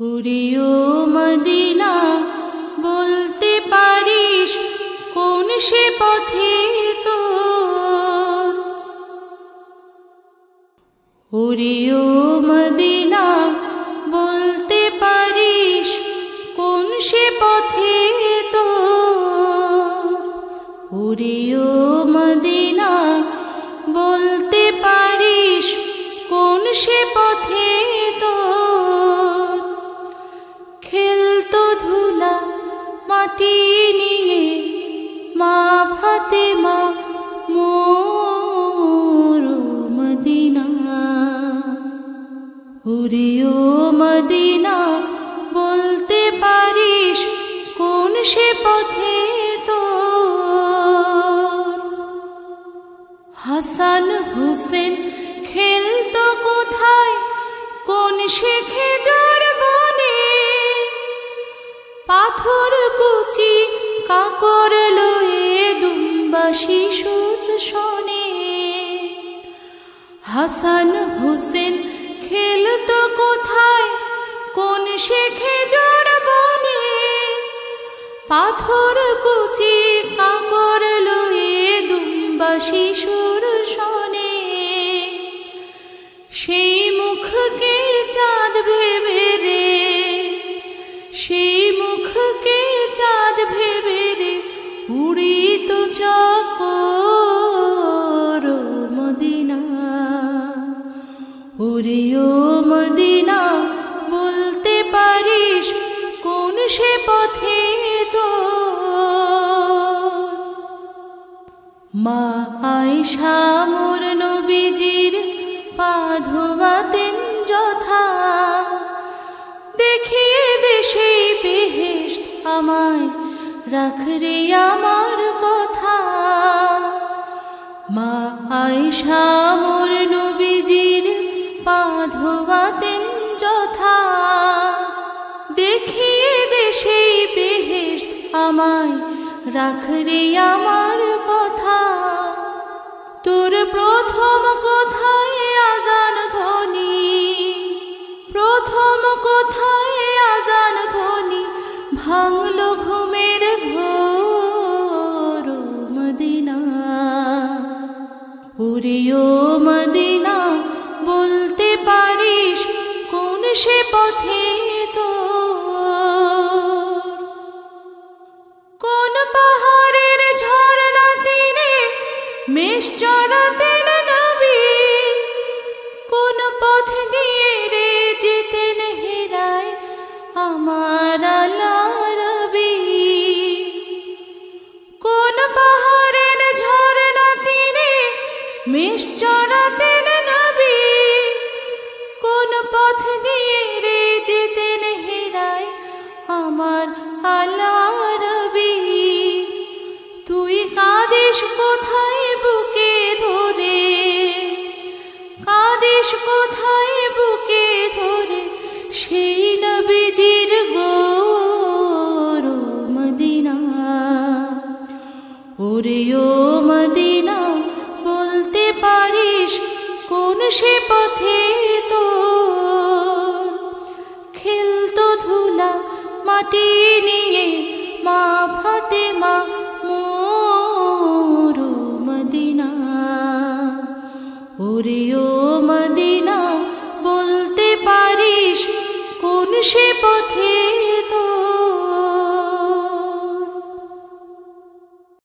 ওরে ও মদিনা বলতে পারিস কোন সে পথে তোর। ওরে ও মদিনা বলতে পারিস কোন সে পথে তোর। ওরে ও মদিনা বলতে পারিস কোন সে পথে তোর। খেলতো ধুলা মাটি নিয়ে মা ফাতেমা মোর মদিনা। ওরে ও মদিনা বলতে পারিস কোন সে পথে তোর। হাসান হোসেন খেলতো কোথায় কোন সে খেজুর বনে। পাথর কুচি কাকর লয়ে দুম্বা শিশুর শোনে। হাসান হোসেন খেলতো কোথায় কোন সে খেজুর বনে। পাথর কুচি কাকর লয়ে দুম্বা শিশুর শোনে। সেই মুখকে চাঁদ ভেবে রে, সেই মুখকে চাঁদ ভেবে রে উড়িত চকর মদিনা। ওরে ও মদিনা বলতে পারিস কোন সে পথে তোর। মা আয়েশা মোর নবীজির পা ধোয়াতেন যথা। দেখিয়ে দে সেই বেহেশত আমায়, রাখ রে আমার কথা। মা আয়েশা মোর নবীজির পা ধোয়াতেন যথা। দেখিয়ে দে সেই বেহেশত আমায়, রাখ রে আমার কথা। তোর প্রথম কোথায় আজান ধ্বনি, প্রথম কোথায় আজান ধ্বনি ভাঙলো ঘুমের ঘোর মদিনা। ওরে ও মদিনা বলতে পারিস কোন সে পথে তোর। কোন পাহাড়ের ঝরনা তীরে মেষ চড়াতেন নবী। কোন পথ দিয়ে রে যেতেন হেরায় আমার আল্লাহ রবি। কোন পাহাড়ের ঝরনা তীরে মেষ চড়াতেন নবী। কোন পথ দিয়ে রে যেতেন হেরায় আমার আল্লাহ রবি। তুই কাঁদিস কোথায় বুকে ধরে, কাঁদিস কোথায় বুকে ধরে সেই নবীজির গোর মদিনা। ওরে ও মদিনা বলতে পারিস কোন সে পথে তোর। খেলতো ধুলা মাটি নিয়ে মা ফাতেমা মোর মদিনা। ওরে ও মদিনা বলতে পারিস কোন সে পথে